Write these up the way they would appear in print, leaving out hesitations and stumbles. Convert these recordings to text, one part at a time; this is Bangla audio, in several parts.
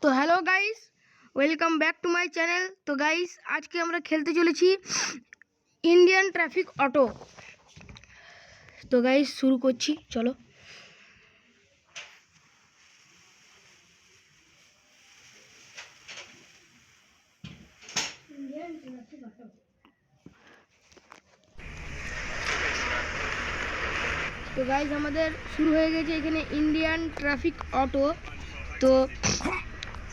তো hello guys, welcome back to my channel. তো গাইস, আজকে আমরা খেলতে চলেছি ইন্ডিয়ান ট্রাফিক অটো। তো গাইস শুরু করছি, চলো। তো গাইস, আমাদের শুরু হয়ে গেছে এখানে ইন্ডিয়ান ট্রাফিক অটো। তো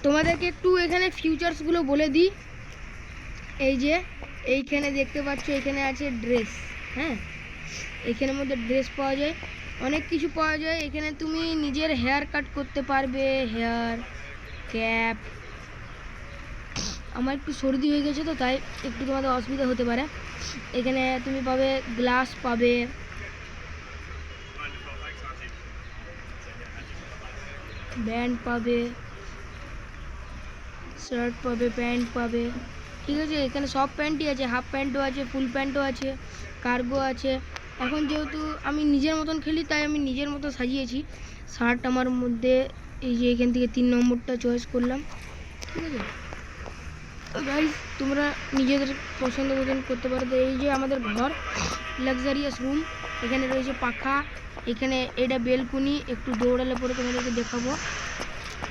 তোমাদেরকে একটু এখানে ফিউচার্সগুলো বলে দিই। এই যে এইখানে দেখতে পাচ্ছ, এখানে আছে ড্রেস। হ্যাঁ, এখানের মধ্যে ড্রেস পাওয়া যায়, অনেক কিছু পাওয়া যায়। এখানে তুমি নিজের হেয়ার কাট করতে পারবে, হেয়ার ক্যাপ। আমার একটু সর্দি হয়ে গেছে, তো তাই একটু তোমাদের অসুবিধা হতে পারে। এখানে তুমি পাবে গ্লাস, পাবে ব্যান্ড, পাবে শার্ট, পাবে প্যান্ট পাবে। ঠিক আছে, এখানে সব প্যান্টই আছে, হাফ প্যান্টও আছে, ফুল প্যান্টও আছে, কার্গো আছে। এখন যেহেতু আমি নিজের মতন খেলি, তাই আমি নিজের মতো সাজিয়েছি। শার্ট আমার মধ্যে এই যে এখান থেকে 3 নম্বরটা চয়েস করলাম। ঠিক আছে গাইস, তোমরা নিজেদের পছন্দ মতন করতে পারো। তো এই যে আমাদের ঘর, লাক্সারিয়াস রুম। এখানে রয়েছে পাখা, এখানে এটা বেলকুনি। একটু দৌড়ালে পরে তোমাদেরকে দেখাবো।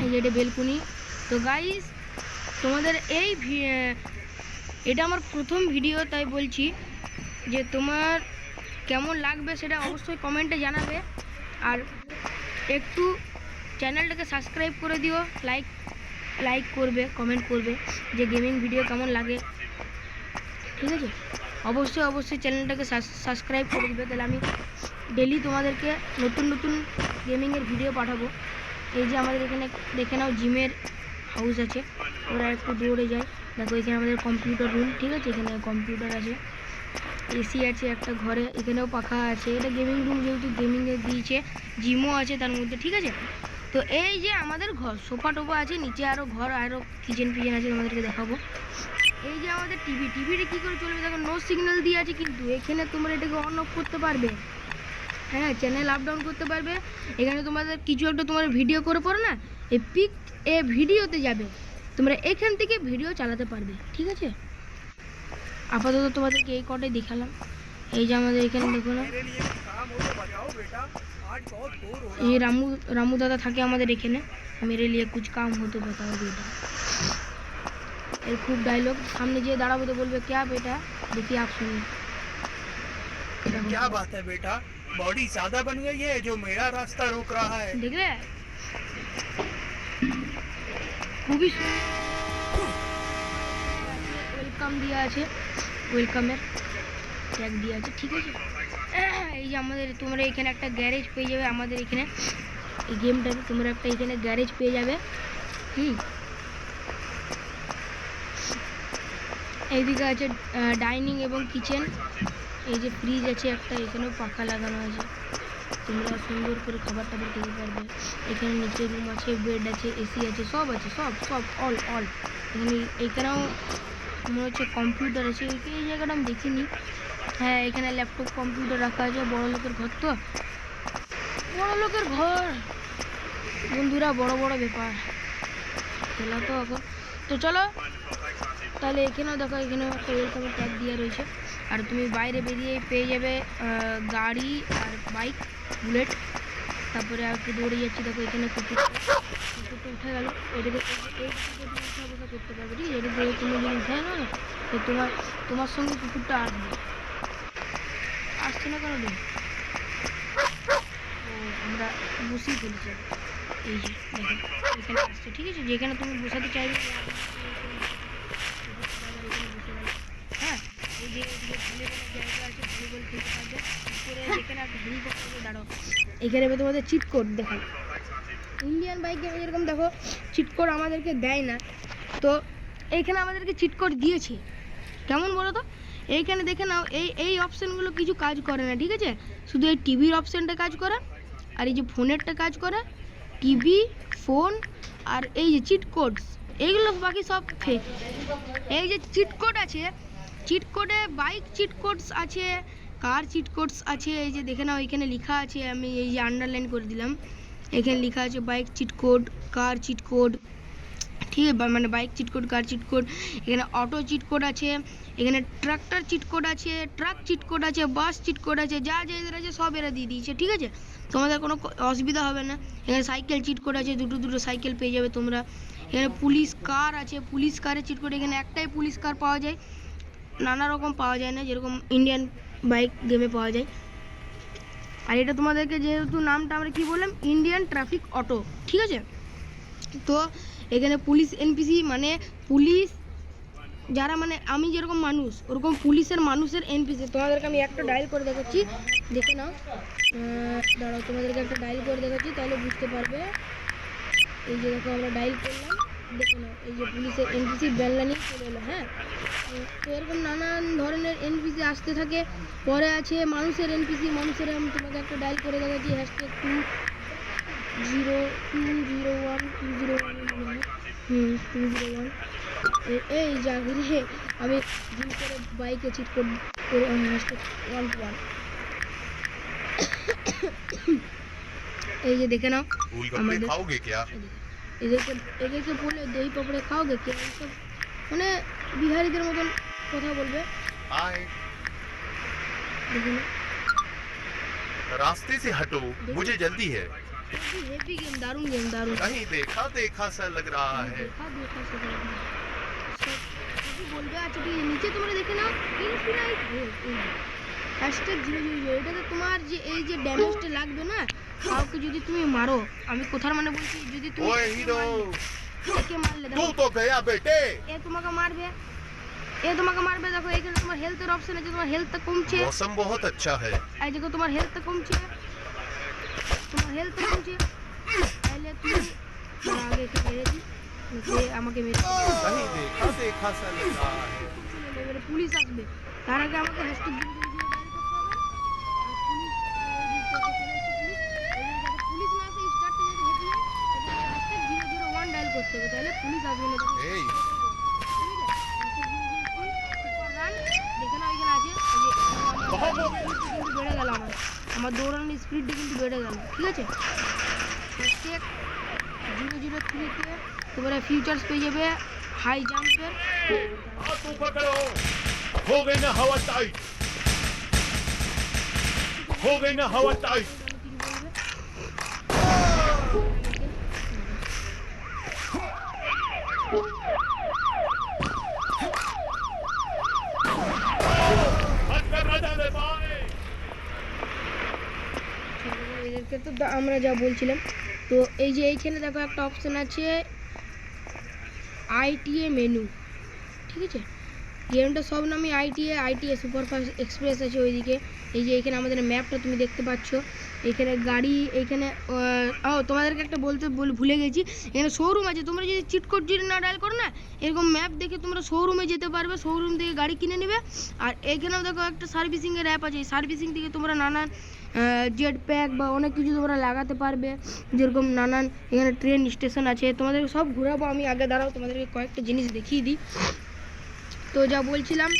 এই যে এটা বেলকুনি। তো গাইস, তোমাদের এটা আমার প্রথম ভিডিও, তাই বলছি যে তোমার কেমন লাগবে সেটা অবশ্যই কমেন্টে জানাবে। আর একটু চ্যানেলটাকে সাবস্ক্রাইব করে দিও, লাইক করবে, কমেন্ট করবে যে গেমিং ভিডিও কেমন লাগে। ঠিক আছে, অবশ্যই চ্যানেলটাকে সাবস্ক্রাইব করে দিবে, তাহলে আমি ডেলি তোমাদেরকে নতুন নতুন গেমিংয়ের ভিডিও পাঠাবো। এই যে আমাদের এখানে দেখে নাও জিমের হাউস আছে, ওরা একটু দৌড়ে যায়। দেখো এখানে আমাদের কম্পিউটার রুম। ঠিক আছে, এখানে কম্পিউটার আছে, এসি আছে একটা ঘরে, এখানেও পাখা আছে। এটা গেমিং রুম, যেহেতু গেমিংয়ে দিয়েছে, জিমও আছে তার মধ্যে। ঠিক আছে, তো এই যে আমাদের ঘর, সোফা টোফা আছে, নিচে আরও ঘর, আরও কিচেন ফিচেন আছে, তোমাদেরকে দেখাবো। এই যে আমাদের টিভিটা কী করে চলবে দেখো, নো সিগন্যাল দিয়ে আছে, কিন্তু এখানে তোমরা এটাকে অন অফ করতে পারবে। হ্যাঁ, চ্যানেল আপ ডাউন করতে পারবে। এখানে তোমাদের কিছু একটা তোমার ভিডিও করে পড়ো না, এই ভিডিওতে যাবে, তোমরা এখান থেকে ভিডিও চালাতে পারবে। ঠিক আছে, আপাতত তোমাদেরকে এই কটাই দেখালাম। এই যে আমাদের এখানে দেখো না, এই রামু দাদা থাকে আমাদের এখানে। মেরে লিয়ে কুছ কাম হতো बताओ बेटा। এর খুব ডায়লগ, সামনে যেয়ে দাঁড়াবো তো বলবে क्या बेटा, देखिए आप सुनिए। क्या बात है बेटा, बॉडी ज्यादा बन गई है जो मेरा रास्ता रोक रहा है। देख रहे খুবই ওয়েলকাম দেওয়া আছে, ওয়েলকামের ট্যাগ দেওয়া আছে। ঠিক আছে, এই যে আমাদের তোমরা এখানে একটা গ্যারেজ পেয়ে যাবে। আমাদের এখানে এই গেমটাতে তোমরা একটা এখানে গ্যারেজ পেয়ে যাবে। এইদিকে আছে ডাইনিং এবং কিচেন। এই যে ফ্রিজ আছে একটা, এখানেও পাখা লাগানো আছে, তোমরা সুন্দর করে খাবার টাবার খেতে পারবে। এখানে নিচে রুম আছে, বেড আছে, এসি আছে, সব আছে, সব অল এখানে। এইখানেও মনে হচ্ছে কম্পিউটার আছে, এই জায়গাটা আমি দেখিনি। হ্যাঁ, এখানে ল্যাপটপ কম্পিউটার রাখা আছে। বড় লোকের ঘর, তো বড় লোকের ঘর বন্ধুরা, বড় ব্যাপার খেলা তো এখন। তো চলো তাহলে, এখানেও দেখো, এখানেও একটা ওয়েলকামের ট্যাগ দেওয়া রয়েছে। আর তুমি বাইরে বেরিয়ে পেয়ে যাবে গাড়ি আর বাইক, বুলেট। তারপরে আর একটু দৌড়ে যাচ্ছি, দেখো এখানে কুকুরটা উঠে গেল। এটাকে উঠা বসা করতে পারবে। ঠিক আছে, এটা তুমি যদি উঠে না, তো তোমার সঙ্গে কুকুরটা আসছে না কেন ও, আমরা বসেই ফেলেছি। এই যে দেখো এখানে আসছে। ঠিক আছে, যেখানে তুমি বসাতে চাইবে, হ্যাঁ, এই যে জায়গা আছে, ভলিবল খেলতে পারবে। উপরে যেখানে একটা হেলিকপ্টারে দাঁড়াও, এখানে তোমাদের চিট কোড দেখাই। ইন্ডিয়ান বাইক গেমে যেরকম দেখো চিট কোড আমাদেরকে দেয় না, তো এইখানে আমাদেরকে চিট কোড দিয়েছে। কেমন বলো তো, এইখানে দেখে নাও, এই অপশানগুলো কিছু কাজ করে না। ঠিক আছে, শুধু এই টিভির অপশানটা কাজ করে, আর এই যে ফোনেরটা কাজ করে, টিভি, ফোন, আর এই যে চিট কোডস, এইগুলো বাকি সব ফেক। এই যে চিট কোড আছে, চিট কোডে বাইক চিট কোডস আছে, কার চিট কোডস আছে। এই যে দেখে নাও, এখানে লেখা আছে, আমি এই যে আন্ডারলাইন করে দিলাম। এখানে লেখা আছে বাইক চিট কোড, কার চিট কোড, ঠিক আছে, মানে বাইক চিট কোড, কার চিট কোড, এখানে অটো চিট কোড আছে, এখানে ট্রাক্টর চিট কোড আছে, ট্রাক চিট কোড আছে, বাস চিট কোড আছে, যা যা এদের আছে সব এরা দিয়ে দিয়েছে, ঠিক আছে, তোমাদের কোনো অসুবিধা হবে না। এখানে সাইকেল চিট কোড আছে, দুটো দুটো সাইকেল পেয়ে যাবে তোমরা। এখানে পুলিশ কার আছে, পুলিশ কারের চিট কোড, এখানে একটাই পুলিশ কার পাওয়া যায়, নানা রকম পাওয়া যায় না, যেরকম ইন্ডিয়ান বাইক গেমে পাওয়া যায়। আর এটা তোমাদেরকে যেহেতু নামটা আমরা কি বললাম, ইন্ডিয়ান ট্রাফিক অটো, ঠিক আছে। তো এখানে পুলিশ এনপিসি মানে পুলিশ যারা, মানে আমি যেরকম মানুষ ওরকম পুলিশের মানুষের এনপিসি। তোমাদেরকে আমি একটা ডায়াল করে দেখাচ্ছি, দেখে নাও। দাঁড়াও, তোমাদেরকে একটা ডায়াল করে দেখাচ্ছি, তাহলে বুঝতে পারবে। এই যে দেখো আমরা ডায়াল করলাম, দেখে নাও, এই যে পুলিশের এনপিসি বেললানি চলে এলো। হ্যাঁ, তো এরকম নানান ধরনের এনপিসি আসতে থাকে। পরে আছে মানুষের এনপিসি, মানুষের আমি তোমাকে একটা ডায়াল করে দেখাচ্ছি, হ্যাশট্যাগ 201 201। এই জাগিরে আমি জিম করে বাইকে চিট করে হ্যাশট্যাগ 121। এই যে দেখে নাও, আমাদের खाओगे क्या? এদেরকে বলে দই পাপড়ে খাওগে কি, এইসব মানে বিহারিদের মতন কথা বলবে। हाय, দেখে নাও, रास्ते से हटो, मुझे जल्दी है। হেভি গেম, দারুণ গেম, দারুণ। कहीं देखा देखा सा लग रहा है। দেখা দেখা সে বলবে। আচ্ছা ঠিক আছে, নিচে তোমরা দেখে নাও ইনফিনাইট হেলথ, এই হ্যাশট্যাগ 000। এটাতে তোমার যে এই যে ড্যামেজটা লাগবে না, কাউকে যদি তুমি মারো, আমি কোথার মানে বলছি, যদি তুমি ओए हीरो, একে মারলে तू দেখো तो गया बेटे। এ তোমাকে মারবে, দেখো এখানে তোমার হেলথের অপশন আছে, তোমার হেলথটা কমছে, मौसम बहुत अच्छा है। এই দেখো তোমার হেলথটা কমছে, তাহলে তুমি আগে একে মেরে দিই, আমাকে মেরে कहीं देखा देखा सा लग रहा है। এবারে পুলিশ আসবে, তার আগে আমাকে হ্যাশট্যাগ 000 ডায়াল করতে হবে, তাহলে পুলিশ আসবে না। ए, দেখে নাও এখানে আছে, কিন্তু বেড়ে গেল আমার দৌড়ানোর স্পিডটা কিন্তু বেড়ে গেল, ঠিক আছে। হ্যাশট্যাগ 003-তে তোমরা ফিউচার্স পেয়ে যাবে, হাই জাম্পের। हाथों पकड़ो। हो गई ना हवा टाइट, हो गई ना हवा टाइट। हट कर ना जाने पाए। এদেরকে তো আমরা যা বলছিলাম, তো এই যে এইখানে দেখো একটা অপশন আছে আইটিএ মেনু, ঠিক আছে। গেমটা সব নামই আইটিএ সুপারফাস্ট এক্সপ্রেস আছে ওইদিকে। এই যে এখানে আমাদের ম্যাপটা তুমি দেখতে পাচ্ছ, এখানে গাড়ি, এইখানে তোমাদেরকে একটা বলতে ভুলে গেছি, এখানে শোরুম আছে। তোমরা যদি চিট কোড যদি না ডায়াল করো না, এরকম ম্যাপ দেখে তোমরা শোরুমে যেতে পারবে, শোরুম থেকে গাড়ি কিনে নেবে। আর এখানেও দেখো একটা সার্ভিসিংয়ের অ্যাপ আছে, এই সার্ভিসিং থেকে তোমরা নানান জেট প্যাক বা অনেক কিছু তোমরা লাগাতে পারবে, যেরকম নানান এখানে ট্রেন স্টেশন আছে। তোমাদের সব ঘোরাবো আমি, আগে দাঁড়াও তোমাদেরকে কয়েকটা জিনিস দেখিয়ে দিই। তো যা বলছিলাম,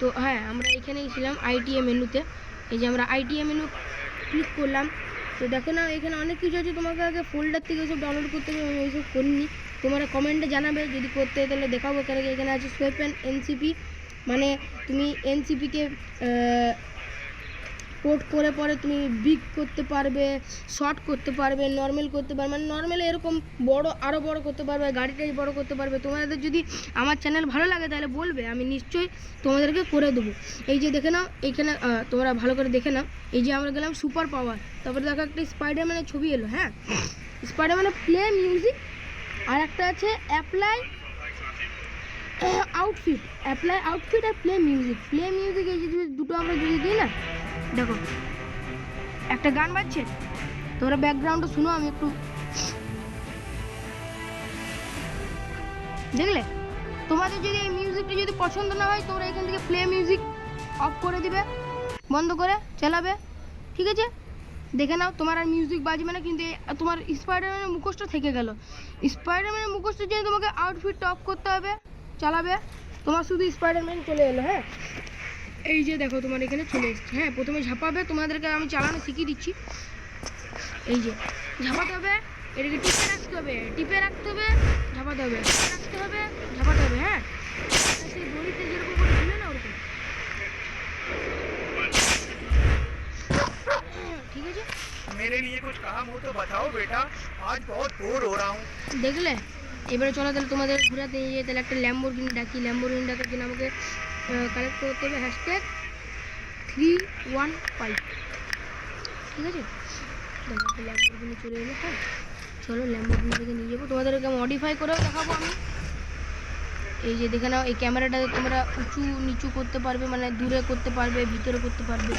তো হ্যাঁ, আমরা এখানেই ছিলাম আইটিএ মেনুতে। এই যে আমরা আইটিএ মেনু ক্লিক করলাম, তো দেখো না এখানে অনেক কিছু আছে, তোমাকে আগে ফোল্ডার থেকে ওইসব ডাউনলোড করতে হবে, আমি ওইসব করিনি। তোমরা কমেন্টে জানাবে যদি করতে, তাহলে দেখাবো। কেন এখানে আছে সোয়েপ অ্যান্ড এনসিপি, মানে তুমি এনসিপিকে কোড করে পরে তুমি বিগ করতে পারবে, শর্ট করতে পারবে, নর্মাল করতে পারবে, মানে নর্মালি এরকম বড় আরও বড় করতে পারবে, গাড়িটাই বড় করতে পারবে। তোমাদের যদি আমার চ্যানেল ভালো লাগে তাহলে বলবে, আমি নিশ্চয়ই তোমাদেরকে করে দেবো। এই যে দেখে নাও এইখানে, তোমরা ভালো করে দেখে নাও, এই যে আমরা গেলাম সুপার পাওয়ার, তারপরে দেখো একটা স্পাইডারম্যানের ছবি এলো। হ্যাঁ, স্পাইডারম্যানের প্লে মিউজিক, আর একটা আছে অ্যাপ্লাই আউটফিট আর প্লে মিউজিক। এই যে দুটো আমরা যদি দিই না, দেখো একটা গান বাজছে, তোমরা ব্যাকগ্রাউন্ডে শুনো, আমি একটু দেখলে। তোমাদের যদি এই মিউজিকটা যদি পছন্দ না হয়, তোমরা এখান থেকে প্লে মিউজিক অফ করে দিবে, বন্ধ করে চালাবে, ঠিক আছে। দেখে নাও তোমার আর মিউজিক বাজবে না, কিন্তু তোমার স্পাইডারম্যানের মুখোশটা থেকে গেল। স্পাইডারম্যানের মুখোশটা যে তোমাকে আউটফিটটা অফ করতে হবে, চালাবে, তোমার শুধু স্পাইডারম্যান চলে এলো। হ্যাঁ, এই যে দেখো তোমার এখানে চলে এসছে। হ্যাঁ, প্রথমে ঝাঁপাবে, তোমাদেরকে আমি চালানো শিখিয়ে দিচ্ছি। এই যে ঝাপাতে হবে, এটাকে টিপে রাখতে হবে, টিপে রাখতে হবে, ঝাপাতে হবে, রাখতে হবে, ঝাপাতে হবে। হ্যাঁ, সেই দড়িতে যেরকম করে ঝুলে না ওরকম। ঠিক আছে, मेरे लिए कुछ काम हो तो बताओ बेटा, आज बहुत बोर हो रहा हूँ। দেখলে? এবারে চলো তাহলে তোমাদের ঘোরাতে নিয়ে যাই। তাহলে একটা ল্যাম্বরগিনি ডাকি, ল্যাম্বরগিনি ডাকার জন্য আমাকে কালেক্ট করতে হবে #315। ঠিক আছে, দেখো একটা ল্যাম্বরগিনি চলে এলো। হ্যাঁ, চলো ল্যাম্বরগিনিটাকে নিয়ে যাবো, তোমাদেরকে মডিফাই করেও দেখাবো আমি। এই যে দেখে নাও, এই ক্যামেরাটা তোমরা উঁচু নিচু করতে পারবে, মানে দূরে করতে পারবে, ভিতরে করতে পারবে।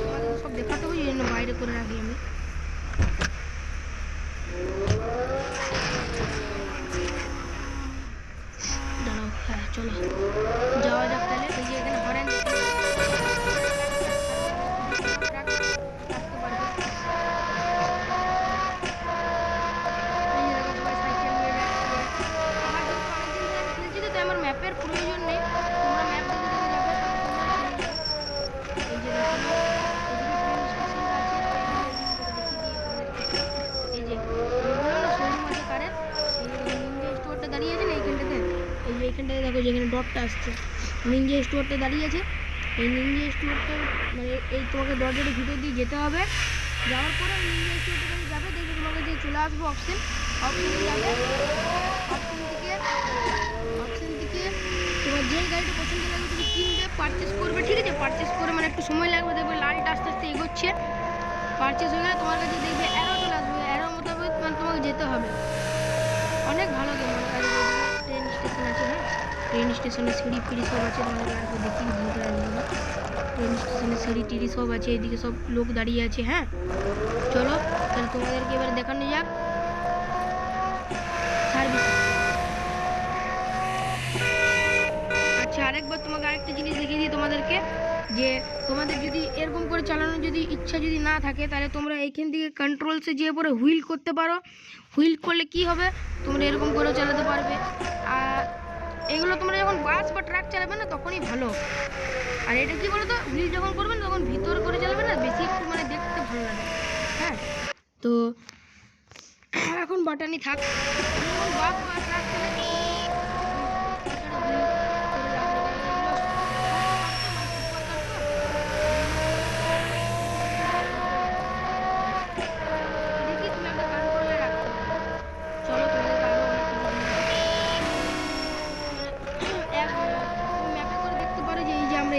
তোমাদের সব দেখাতে হবে, এই জন্য বাইরে করে রাখি আমি। দাঁড়াও, হ্যাঁ চলো যাওয়া যাক তাহলে। এই যে এখানে হরেন আমার ম্যাপের প্রয়োজন নেই, তোমরা ম্যাপ দেখে দেখে যাবে। এই যে দেখো, এই যে শোরুম আছে কারের, নিনজা স্টোরটা দাঁড়িয়ে আছে না এইখানটাতে। এই যে এইখানটাতে দেখো যেখানে ডটটা আসছে, নিনজা স্টোরটা দাঁড়িয়ে আছে। এই নিনজা স্টোরটা মানে এই তোমাকে দরজাটা ভিতর দিয়ে যেতে হবে। যাওয়ার পরে নিনজা স্টোরটা কাছে যাবে, দেখবে তোমাকে যে চলে আসবে অপশন যাবে। অপশন থেকে তোমার যে গাড়িটা পছন্দ লাগবে তুমি কিনবে, পারচেস করবে। ঠিক আছে, পারচেস করে মানে একটু সময় লাগবে, দেখবে লালটা আস্তে আস্তে এগোচ্ছে। পারচেস হয়ে গেলে তোমার কাছে দেখবে অ্যারো চলে আসবে, অ্যারো মোতাবেক মানে তোমাকে যেতে হবে। অনেক ভালো গেম, আমার কাছে ট্রেন স্টেশন আছে। হ্যাঁ, ট্রেন স্টেশনে সিঁড়ি ফিড়ি সব আছে, তোমাদের একবার দেখি ভালো করে আসবে। ট্রেন স্টেশনে সিঁড়ি টিড়ি সব আছে, এদিকে সব লোক দাঁড়িয়ে আছে। হ্যাঁ, চলো তাহলে তোমাদেরকে এবার দেখানো যাক সার্ভিস। আচ্ছা, আরেকবার তোমাকে আরেকটা জিনিস দেখিয়ে দিই তোমাদেরকে, যে তোমাদের যদি এরকম করে চালানোর যদি ইচ্ছা যদি না থাকে, তাহলে তোমরা এইখান থেকে কন্ট্রোলসে যেয়ে পরে হুইল করতে পারো। হুইল করলে কি হবে, তোমরা এরকম করেও চালাতে পারবে। আর এগুলো তোমরা যখন বাস বা ট্রাক চালাবে না তখনই ভালো। আর এটা কি বলো তো, হুইল যখন করবে না তখন ভিতর করে চালাবে না, বেশি একটু মানে দেখতে ভালো লাগে। হ্যাঁ, তো এখন বাটানি থাক, বাস বা ট্রাক চালাবে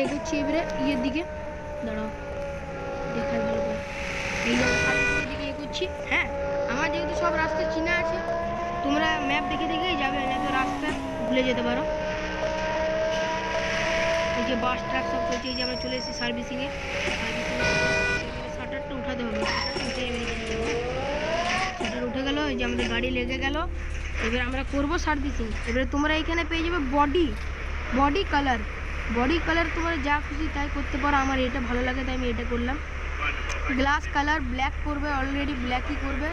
এগোচ্ছি এবারে ইয়ের দিকে। দাঁড়াও দেখাই ভালো করে, এই সার্ভিসের দিকে এগোচ্ছি। হ্যাঁ, আমার যেহেতু সব রাস্তা চেনা আছে, তোমরা ম্যাপ দেখে দেখেই যাবে, না তো রাস্তা ভুলে যেতে পারো। এই যে বাস ট্রাক সব চলছে, এই যে আমরা চলে এসেছি সার্ভিসিংয়ে। শাটারটা উঠাতে হবে, শাটার উঠে গেল, এই যে আমাদের গাড়ি লেগে গেল। এবার আমরা করব সার্ভিসিং। এবারে তোমরা এখানে পেয়ে যাবে বডি কালার। বডি কালার তোমরা যা খুশি তাই করতে পারো, আমার এটা ভালো লাগে তাই আমি এটা করলাম। গ্লাস কালার ব্ল্যাক করবে, অলরেডি ব্ল্যাকই করবে,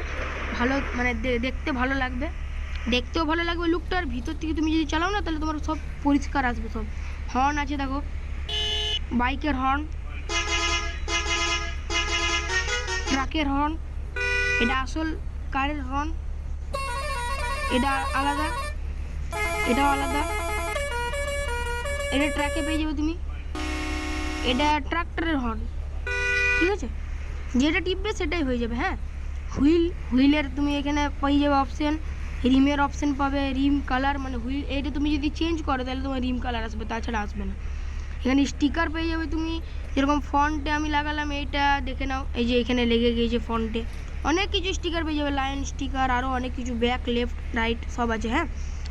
ভালো মানে দেখতে ভালো লাগবে, দেখতেও ভালো লাগবে লুকটা। আর ভিতর থেকে তুমি যদি চালাও না তাহলে তোমার সব পরিষ্কার আসবে। সব হর্ন আছে দেখো, বাইকের হর্ন, ট্রাকের হর্ন, এটা আসল কারের হর্ন, এটা আলাদা, এটাও আলাদা। এটা ট্র্যাকে পেয়ে যাবে তুমি, এটা ট্রাক্টরের হর্ন। ঠিক আছে, যেটা টিপবে সেটাই হয়ে যাবে। হ্যাঁ, হুইলের তুমি এখানে পেয়ে যাবে অপশান, রিমের অপশান পাবে, রিম কালার মানে হুইল এইটা তুমি যদি চেঞ্জ করো তাহলে তোমার রিম কালার আসবে, তাছাড়া আসবে না। এখানে স্টিকার পেয়ে যাবে তুমি, যেরকম ফন্টে আমি লাগালাম এইটা দেখে নাও, এই যে এখানে লেগে গিয়েছে ফন্টে। অনেক কিছু স্টিকার পেয়ে যাবে, লাইন স্টিকার, আরও অনেক কিছু, ব্যাক লেফট রাইট সব আছে। হ্যাঁ,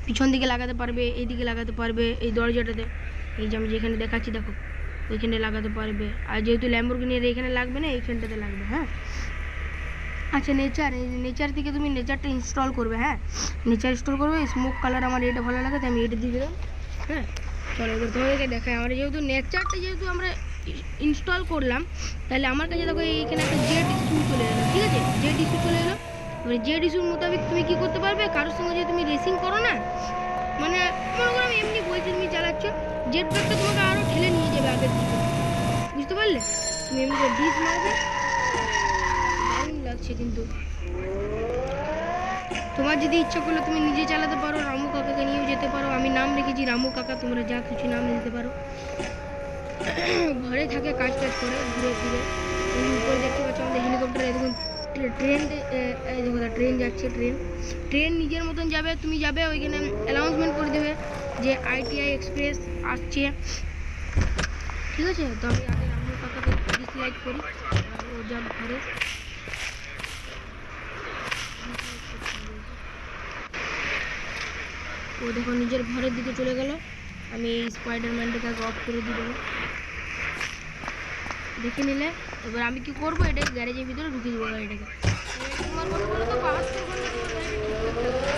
পিছন দিকে লাগাতে পারবে, এই দিকে লাগাতে পারবে, এই দরজাটাতে, এই যে আমি যেখানে দেখাচ্ছি দেখো ওইখানে লাগাতে পারবে। আর যেহেতু ল্যাম্বরগিনির এইখানে লাগবে না, এইখানটাতে লাগবে। হ্যাঁ, আচ্ছা নেচার, এই নেচার থেকে তুমি নেচারটা ইনস্টল করবে। হ্যাঁ, নেচার ইনস্টল করবে, স্মোক কালার আমার এটা ভালো লাগে তাই আমি এটা দিয়ে দিলাম। হ্যাঁ, চলো এবার তোমাদেরকে দেখাই। আমরা যেহেতু নেচারটা যেহেতু আমরা ইনস্টল করলাম, তাহলে আমার কাছে দেখো এইখানে একটা জেড ইস্যু চলে এলো। ঠিক আছে, জেড ইস্যু চলে এলো। এবার জেড ইস্যুর মোতাবেক তুমি কী করতে পারবে, কারোর সঙ্গে যদি তুমি রেসিং করো না, মানে মনে করো আমি এমনি বলছি তুমি চালাচ্ছ, জেট ব্যাগটা তোমাকে আরও ঠেলে নিয়ে যাবে আগের দিকে, বুঝতে পারলে? তুমি এমনি করে ডিস মারবে, যাচ্ছে কিন্তু। তোমার যদি ইচ্ছা করলে তুমি নিজে চালাতে পারো, রামু কাকাকে নিয়েও যেতে পারো। আমি নাম রেখেছি রামু কাকা, তোমরা যা কিছু নাম দিতে পারো। ঘরে থাকে, কাজ টাজ করে, ঘুরে ফিরে। এই উপরে দেখতে পাচ্ছ আমাদের হেলিকপ্টারে দেখুন ট্রেন, দেখো ট্রেন যাচ্ছে। ট্রেন নিজের মতন যাবে, তুমি যাবে ওইখানে অ্যানাউন্সমেন্ট করে দেবে যে ITI এক্সপ্রেস আসছে, ঠিক আছে। তো আমি আগে রামু কাকাকে ডিসলাইক করি, ও যাক ঘরে। ও দেখো নিজের ঘরের দিকে চলে গেল। আমি এই স্পাইডারম্যানটাকে আগে অফ করে দিয়ে দেবো, দেখে নিলে। এবার আমি কি করবো, এটা গ্যারেজের ভিতরে ঢুকিয়ে দেবো গাড়িটাকে। তোমার মনে করো তো 72 ঘন্টা তোমার গাড়িটা ঠিক করতে হবে।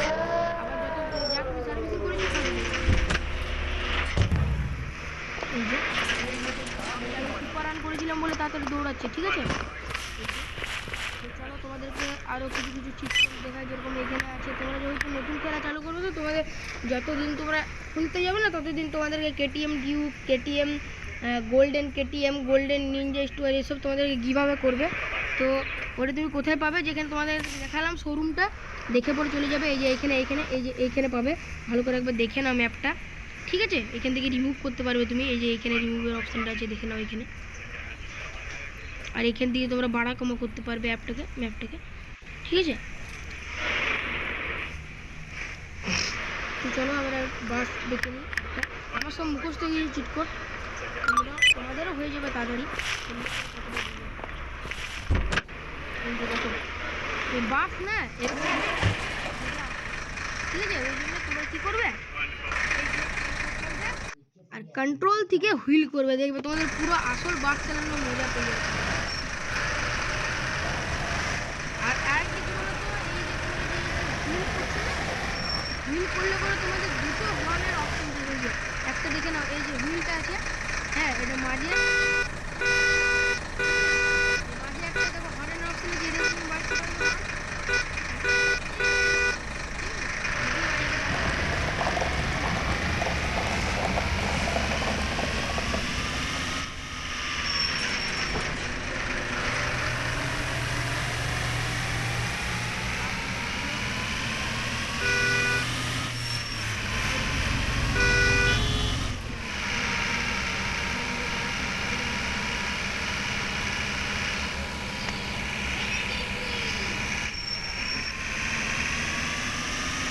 আবার যত যা করে সার্ভিসিং করেছি সব এই যে আমি সুপার রান করেছিলাম বলে তাড়াতাড়ি দৌড়াচ্ছে, ঠিক আছে। তো চলো তোমাদেরকে আরও কিছু চিট কোড দেখায়, যেরকম এখানে আছে। তোমরা যেহেতু নতুন খেলা চালু করবে, তো তোমাদের যতদিন তোমরা খুলতে যাবে না, ততদিন তোমাদেরকে KTM Duke, KTM golden Ninja স্টোয়ার এসব তোমাদেরকে কীভাবে করবে। তো ওটা তুমি কোথায় পাবে, যেখানে তোমাদের দেখালাম শোরুমটা, দেখে পরে চলে যাবে। এই যে এইখানে পাবে, ভালো করে একবার দেখে নাও ম্যাপটা, ঠিক আছে। এখান থেকে রিমুভ করতে পারবে তুমি, এই যে এখানে রিমুভের অপশানটা আছে, দেখে নাও এখানে। আর এখান থেকে তোমরা বাড়া কমা করতে পারবে ম্যাপটাকে, ঠিক আছে। তো চলো আমরা বাস দেখে নিই। আমার সব মুখস্থ হয়ে গেছে চিট কোড, তোমাদেরও হয়ে যাবে তাড়াতাড়ি। দেখো এই বাস না এরকম, ঠিক আছে। ওই জন্য তোমরা কী করবে, আর কন্ট্রোল থেকে হুইল করবে, দেখবে তোমাদের পুরো আসল বাস চালানোর মজা পেয়ে যাবে। আর কিছু বলো তো, এই যে হুইল করলে পরে তোমাদের দুটো হর্নের অপশন থাকবে। একটা দেখে নাও, এই যে হুইলটা আছে, হ্যাঁ এটা মাঝে একটা দেখো হর্নের অপশন আছে, এটা তুমি বাড়তে পারবে না।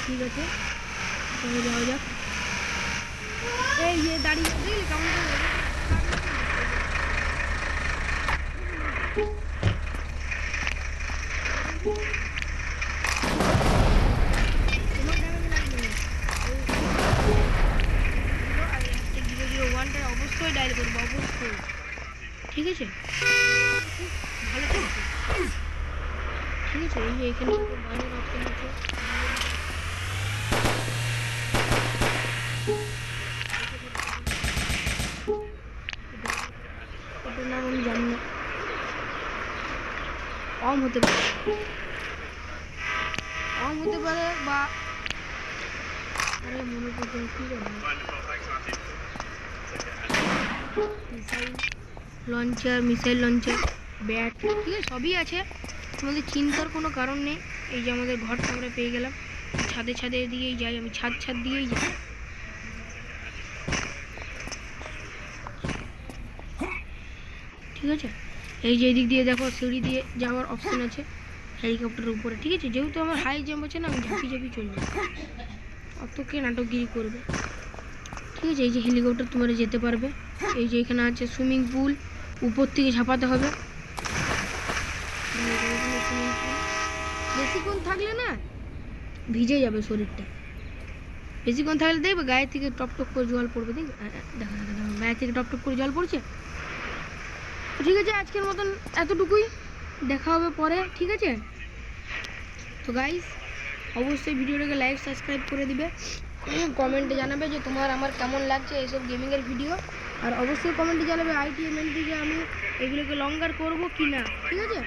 ঠিক আছে, চলে যাওয়া যাক। এই যে দাঁড়িয়ে দেখলি কেমন করে অবশ্যই ডায়াল করবো, অবশ্যই, ঠিক আছে। ভালো থাকবে, ঠিক আছে। এই যে এখানে গানের অপশন আছে, এটার নাম আমি জানি না, অম হতে পারে বা আরে মনে করতে কি জানি, মিসাইল লঞ্চার, ব্যাট, ঠিক আছে, সবই আছে। তোমাদের চিন্তার কোনো কারণ নেই। এই যে আমাদের ঘরটা আমরা পেয়ে গেলাম, ছাদে দিয়েই যাই, আমি ছাদ দিয়েই যাই। ঠিক আছে, এই যে এদিক দিয়ে দেখো সিঁড়ি দিয়ে যাওয়ার অপশন আছে হেলিকপ্টারের উপরে, ঠিক আছে। যেহেতু আমার হাই জাম্প আছে না, আমি ঝাঁপি চলে যাই, অত কে নাটকগিরি করবে, ঠিক আছে। এই যে হেলিকপ্টার তোমরা যেতে পারবে। এই যে এখানে আছে সুইমিং পুল, উপর থেকে ঝাঁপাতে হবে। বেশিক্ষণ থাকলে না ভিজে যাবে শরীরটা, বেশিক্ষণ থাকলে দেখবে গায়ে থেকে টপ করে জল পড়বে, দেখবে দেখো গায়ে থেকে টপ করে জল পড়ছে। ঠিক আছে, আজকের মতন এতটুকুই, দেখা হবে পরে, ঠিক আছে। তো গাইস অবশ্যই ভিডিওটাকে লাইক সাবস্ক্রাইব করে দিবে, কমেন্টে জানাবে যে তোমার আমার কেমন লাগছে এইসব গেমিংয়ের ভিডিও। আর অবশ্যই কমেন্টে জানাবে ITML থেকে আমি এগুলোকে লঙ্গার করবো কি না, ঠিক আছে।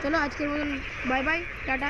চলো আজকের মতন বাই বাই, টাটা।